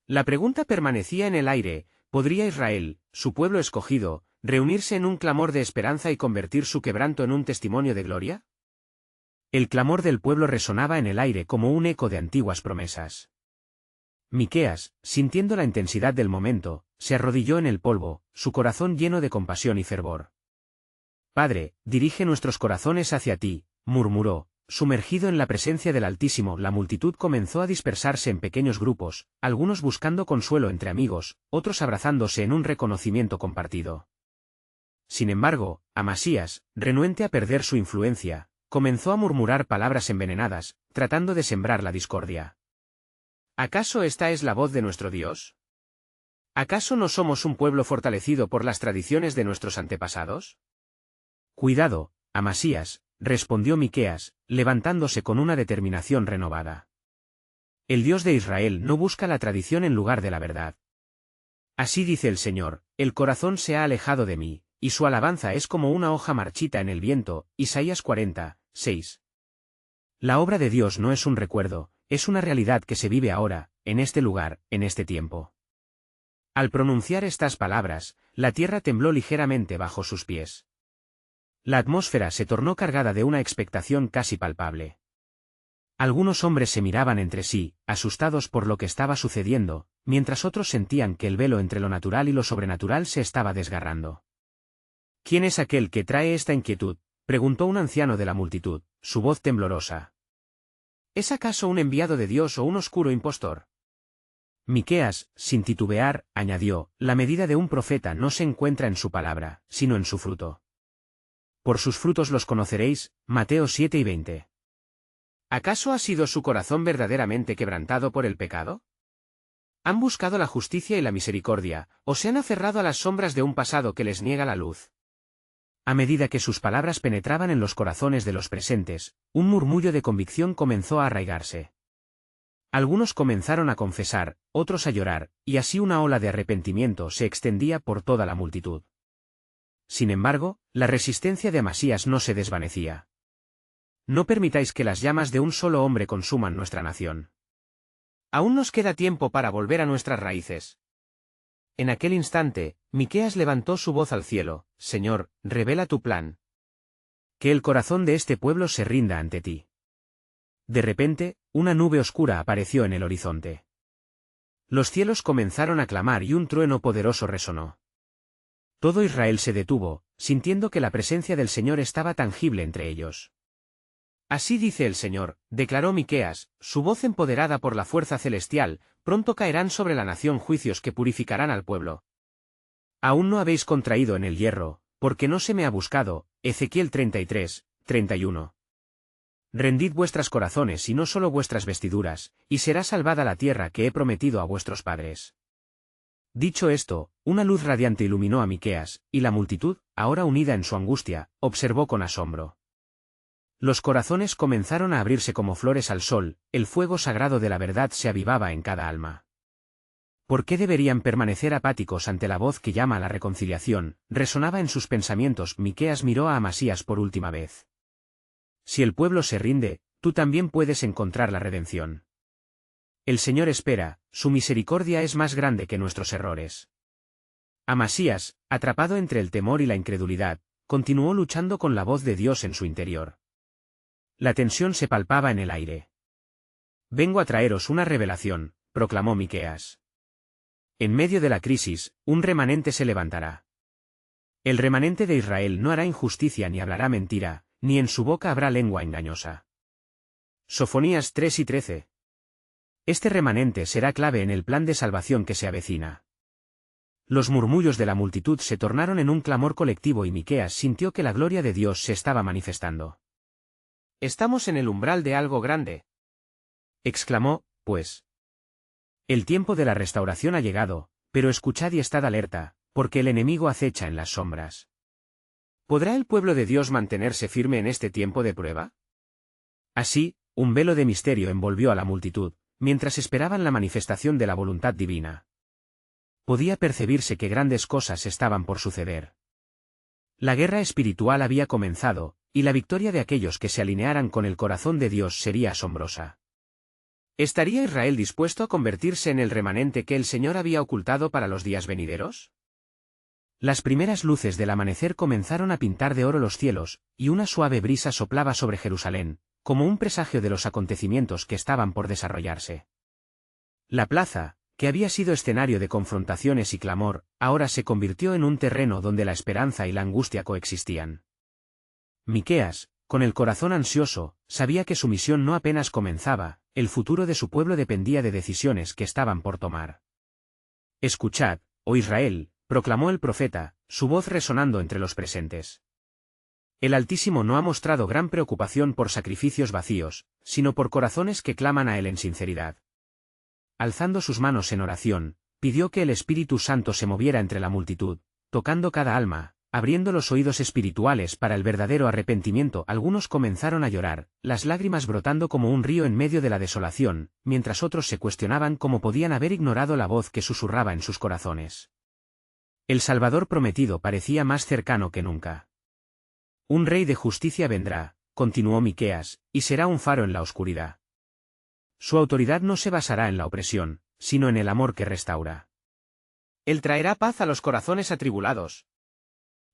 La pregunta permanecía en el aire: ¿podría Israel, su pueblo escogido, reunirse en un clamor de esperanza y convertir su quebranto en un testimonio de gloria? El clamor del pueblo resonaba en el aire como un eco de antiguas promesas. Miqueas, sintiendo la intensidad del momento, se arrodilló en el polvo, su corazón lleno de compasión y fervor. Padre, dirige nuestros corazones hacia ti, murmuró. Sumergido en la presencia del Altísimo, la multitud comenzó a dispersarse en pequeños grupos, algunos buscando consuelo entre amigos, otros abrazándose en un reconocimiento compartido. Sin embargo, Amasías, renuente a perder su influencia, comenzó a murmurar palabras envenenadas, tratando de sembrar la discordia. ¿Acaso esta es la voz de nuestro Dios? ¿Acaso no somos un pueblo fortalecido por las tradiciones de nuestros antepasados? Cuidado, Amasías, respondió Miqueas, levantándose con una determinación renovada. El Dios de Israel no busca la tradición en lugar de la verdad. Así dice el Señor: el corazón se ha alejado de mí, y su alabanza es como una hoja marchita en el viento. Isaías 40, 6. La obra de Dios no es un recuerdo, es una realidad que se vive ahora, en este lugar, en este tiempo. Al pronunciar estas palabras, la tierra tembló ligeramente bajo sus pies. La atmósfera se tornó cargada de una expectación casi palpable. Algunos hombres se miraban entre sí, asustados por lo que estaba sucediendo, mientras otros sentían que el velo entre lo natural y lo sobrenatural se estaba desgarrando. ¿Quién es aquel que trae esta inquietud?, preguntó un anciano de la multitud, su voz temblorosa. ¿Es acaso un enviado de Dios o un oscuro impostor? Miqueas, sin titubear, añadió: la medida de un profeta no se encuentra en su palabra, sino en su fruto. Por sus frutos los conoceréis. Mateo 7 y 20. ¿Acaso ha sido su corazón verdaderamente quebrantado por el pecado? ¿Han buscado la justicia y la misericordia, o se han aferrado a las sombras de un pasado que les niega la luz? A medida que sus palabras penetraban en los corazones de los presentes, un murmullo de convicción comenzó a arraigarse. Algunos comenzaron a confesar, otros a llorar, y así una ola de arrepentimiento se extendía por toda la multitud. Sin embargo, la resistencia de Amasías no se desvanecía. No permitáis que las llamas de un solo hombre consuman nuestra nación. Aún nos queda tiempo para volver a nuestras raíces. En aquel instante, Miqueas levantó su voz al cielo: Señor, revela tu plan. Que el corazón de este pueblo se rinda ante ti. De repente, una nube oscura apareció en el horizonte. Los cielos comenzaron a clamar y un trueno poderoso resonó. Todo Israel se detuvo, sintiendo que la presencia del Señor estaba tangible entre ellos. Así dice el Señor, declaró Miqueas, su voz empoderada por la fuerza celestial: pronto caerán sobre la nación juicios que purificarán al pueblo. Aún no habéis contraído en el hierro, porque no se me ha buscado. Ezequiel 33, 31. Rendid vuestras corazones y no solo vuestras vestiduras, y será salvada la tierra que he prometido a vuestros padres. Dicho esto, una luz radiante iluminó a Miqueas, y la multitud, ahora unida en su angustia, observó con asombro. Los corazones comenzaron a abrirse como flores al sol, el fuego sagrado de la verdad se avivaba en cada alma. ¿Por qué deberían permanecer apáticos ante la voz que llama a la reconciliación?, resonaba en sus pensamientos. Miqueas miró a Amasías por última vez. Si el pueblo se rinde, tú también puedes encontrar la redención. El Señor espera, su misericordia es más grande que nuestros errores. Amasías, atrapado entre el temor y la incredulidad, continuó luchando con la voz de Dios en su interior. La tensión se palpaba en el aire. Vengo a traeros una revelación, proclamó Miqueas. En medio de la crisis, un remanente se levantará. El remanente de Israel no hará injusticia ni hablará mentira, ni en su boca habrá lengua engañosa. Sofonías 3 y 13. Este remanente será clave en el plan de salvación que se avecina. Los murmullos de la multitud se tornaron en un clamor colectivo y Miqueas sintió que la gloria de Dios se estaba manifestando. Estamos en el umbral de algo grande, exclamó, pues. El tiempo de la restauración ha llegado, pero escuchad y estad alerta, porque el enemigo acecha en las sombras. ¿Podrá el pueblo de Dios mantenerse firme en este tiempo de prueba? Así, un velo de misterio envolvió a la multitud, mientras esperaban la manifestación de la voluntad divina. Podía percibirse que grandes cosas estaban por suceder. La guerra espiritual había comenzado, y la victoria de aquellos que se alinearan con el corazón de Dios sería asombrosa. ¿Estaría Israel dispuesto a convertirse en el remanente que el Señor había ocultado para los días venideros? Las primeras luces del amanecer comenzaron a pintar de oro los cielos, y una suave brisa soplaba sobre Jerusalén, como un presagio de los acontecimientos que estaban por desarrollarse. La plaza, que había sido escenario de confrontaciones y clamor, ahora se convirtió en un terreno donde la esperanza y la angustia coexistían. Miqueas, con el corazón ansioso, sabía que su misión no apenas comenzaba, el futuro de su pueblo dependía de decisiones que estaban por tomar. «Escuchad, oh Israel», proclamó el profeta, su voz resonando entre los presentes. El Altísimo no ha mostrado gran preocupación por sacrificios vacíos, sino por corazones que claman a Él en sinceridad. Alzando sus manos en oración, pidió que el Espíritu Santo se moviera entre la multitud, tocando cada alma, abriendo los oídos espirituales para el verdadero arrepentimiento. Algunos comenzaron a llorar, las lágrimas brotando como un río en medio de la desolación, mientras otros se cuestionaban cómo podían haber ignorado la voz que susurraba en sus corazones. El Salvador prometido parecía más cercano que nunca. Un rey de justicia vendrá, continuó Miqueas, y será un faro en la oscuridad. Su autoridad no se basará en la opresión, sino en el amor que restaura. Él traerá paz a los corazones atribulados.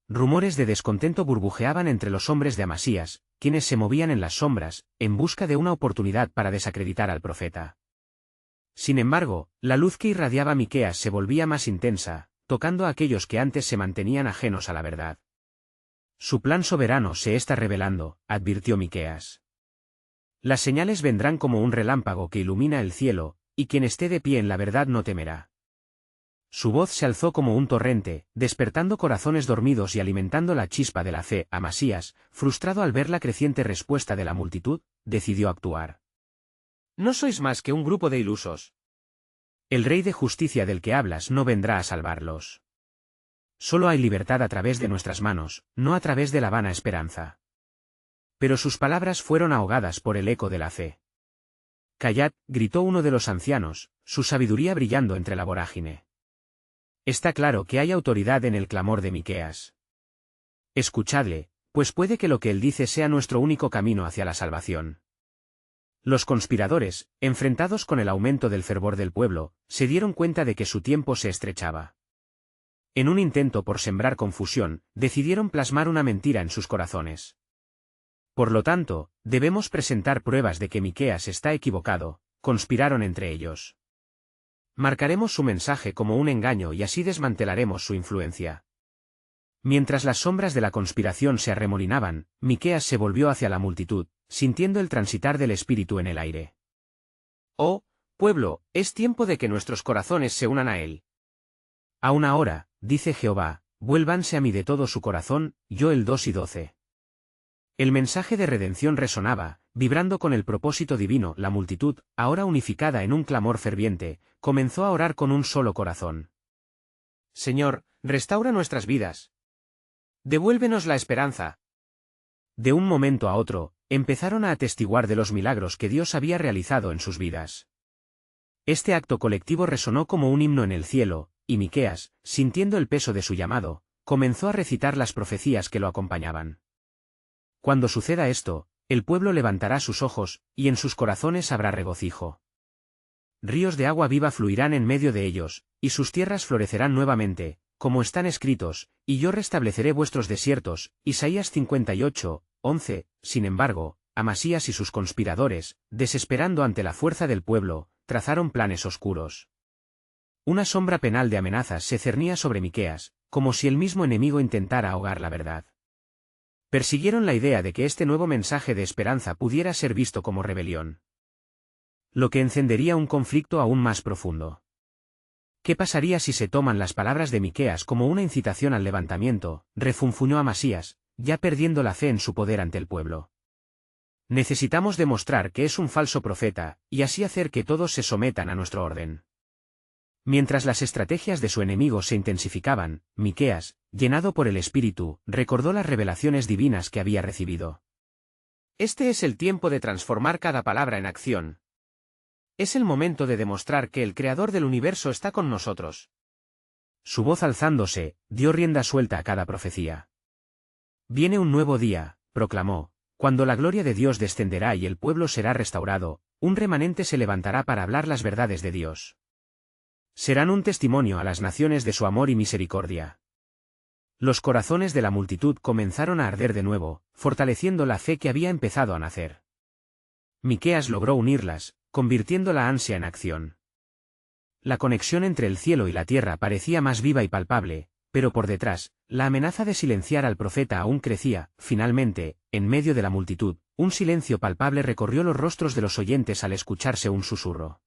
Rumores de descontento burbujeaban entre los hombres de Amasías, quienes se movían en las sombras, en busca de una oportunidad para desacreditar al profeta. Sin embargo, la luz que irradiaba Miqueas se volvía más intensa, tocando a aquellos que antes se mantenían ajenos a la verdad. Su plan soberano se está revelando, advirtió Miqueas. Las señales vendrán como un relámpago que ilumina el cielo, y quien esté de pie en la verdad no temerá. Su voz se alzó como un torrente, despertando corazones dormidos y alimentando la chispa de la fe. Amasías, frustrado al ver la creciente respuesta de la multitud, decidió actuar. No sois más que un grupo de ilusos. El Rey de justicia del que hablas no vendrá a salvarlos. Solo hay libertad a través de nuestras manos, no a través de la vana esperanza. Pero sus palabras fueron ahogadas por el eco de la fe. Callad, gritó uno de los ancianos, su sabiduría brillando entre la vorágine. Está claro que hay autoridad en el clamor de Miqueas. Escuchadle, pues puede que lo que él dice sea nuestro único camino hacia la salvación. Los conspiradores, enfrentados con el aumento del fervor del pueblo, se dieron cuenta de que su tiempo se estrechaba. En un intento por sembrar confusión, decidieron plasmar una mentira en sus corazones. Por lo tanto, debemos presentar pruebas de que Miqueas está equivocado, conspiraron entre ellos. Marcaremos su mensaje como un engaño y así desmantelaremos su influencia. Mientras las sombras de la conspiración se arremolinaban, Miqueas se volvió hacia la multitud, sintiendo el transitar del espíritu en el aire. Oh, pueblo, es tiempo de que nuestros corazones se unan a él. Aún ahora, dice Jehová, vuélvanse a mí de todo su corazón. Joel 2:12. El mensaje de redención resonaba, vibrando con el propósito divino. La multitud, ahora unificada en un clamor ferviente, comenzó a orar con un solo corazón. Señor, restaura nuestras vidas. Devuélvenos la esperanza. De un momento a otro, empezaron a atestiguar de los milagros que Dios había realizado en sus vidas. Este acto colectivo resonó como un himno en el cielo, y Miqueas, sintiendo el peso de su llamado, comenzó a recitar las profecías que lo acompañaban. Cuando suceda esto, el pueblo levantará sus ojos, y en sus corazones habrá regocijo. Ríos de agua viva fluirán en medio de ellos, y sus tierras florecerán nuevamente, como están escritos, y yo restableceré vuestros desiertos. Isaías 58:11. Sin embargo, Amasías y sus conspiradores, desesperando ante la fuerza del pueblo, trazaron planes oscuros. Una sombra penal de amenazas se cernía sobre Miqueas, como si el mismo enemigo intentara ahogar la verdad. Persiguieron la idea de que este nuevo mensaje de esperanza pudiera ser visto como rebelión, lo que encendería un conflicto aún más profundo. ¿Qué pasaría si se toman las palabras de Miqueas como una incitación al levantamiento?, refunfuñó Amasías, ya perdiendo la fe en su poder ante el pueblo. Necesitamos demostrar que es un falso profeta, y así hacer que todos se sometan a nuestro orden. Mientras las estrategias de su enemigo se intensificaban, Miqueas, llenado por el Espíritu, recordó las revelaciones divinas que había recibido. Este es el tiempo de transformar cada palabra en acción. Es el momento de demostrar que el Creador del universo está con nosotros. Su voz alzándose, dio rienda suelta a cada profecía. Viene un nuevo día, proclamó, cuando la gloria de Dios descenderá y el pueblo será restaurado, un remanente se levantará para hablar las verdades de Dios. Serán un testimonio a las naciones de su amor y misericordia. Los corazones de la multitud comenzaron a arder de nuevo, fortaleciendo la fe que había empezado a nacer. Miqueas logró unirlas, convirtiendo la ansia en acción. La conexión entre el cielo y la tierra parecía más viva y palpable, pero por detrás, la amenaza de silenciar al profeta aún crecía. Finalmente, en medio de la multitud, un silencio palpable recorrió los rostros de los oyentes al escucharse un susurro.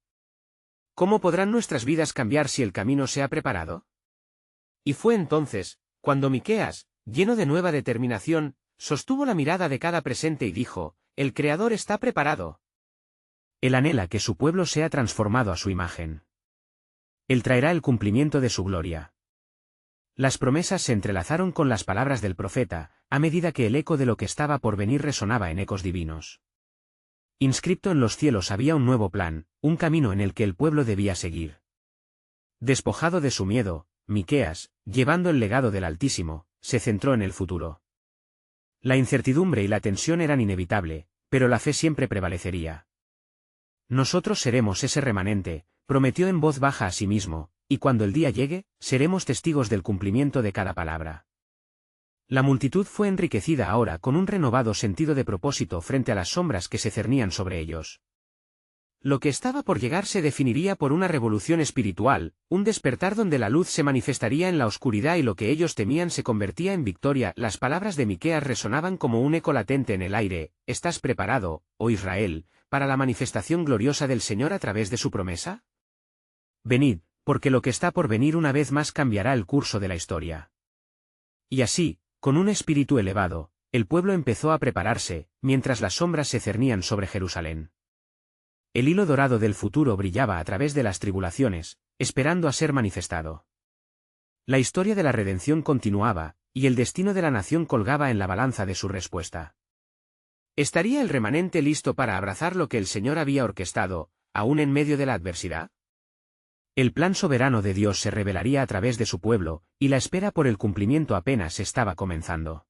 ¿Cómo podrán nuestras vidas cambiar si el camino se ha preparado? Y fue entonces, cuando Miqueas, lleno de nueva determinación, sostuvo la mirada de cada presente y dijo: el Creador está preparado. Él anhela que su pueblo sea transformado a su imagen. Él traerá el cumplimiento de su gloria. Las promesas se entrelazaron con las palabras del profeta, a medida que el eco de lo que estaba por venir resonaba en ecos divinos. Inscripto en los cielos había un nuevo plan, un camino en el que el pueblo debía seguir. Despojado de su miedo, Miqueas, llevando el legado del Altísimo, se centró en el futuro. La incertidumbre y la tensión eran inevitable, pero la fe siempre prevalecería. Nosotros seremos ese remanente, prometió en voz baja a sí mismo, y cuando el día llegue, seremos testigos del cumplimiento de cada palabra. La multitud fue enriquecida ahora con un renovado sentido de propósito frente a las sombras que se cernían sobre ellos. Lo que estaba por llegar se definiría por una revolución espiritual, un despertar donde la luz se manifestaría en la oscuridad y lo que ellos temían se convertía en victoria. Las palabras de Miqueas resonaban como un eco latente en el aire: ¿estás preparado, oh Israel, para la manifestación gloriosa del Señor a través de su promesa? Venid, porque lo que está por venir una vez más cambiará el curso de la historia. Y así, con un espíritu elevado, el pueblo empezó a prepararse, mientras las sombras se cernían sobre Jerusalén. El hilo dorado del futuro brillaba a través de las tribulaciones, esperando a ser manifestado. La historia de la redención continuaba, y el destino de la nación colgaba en la balanza de su respuesta. ¿Estaría el remanente listo para abrazar lo que el Señor había orquestado, aún en medio de la adversidad? El plan soberano de Dios se revelaría a través de su pueblo, y la espera por el cumplimiento apenas estaba comenzando.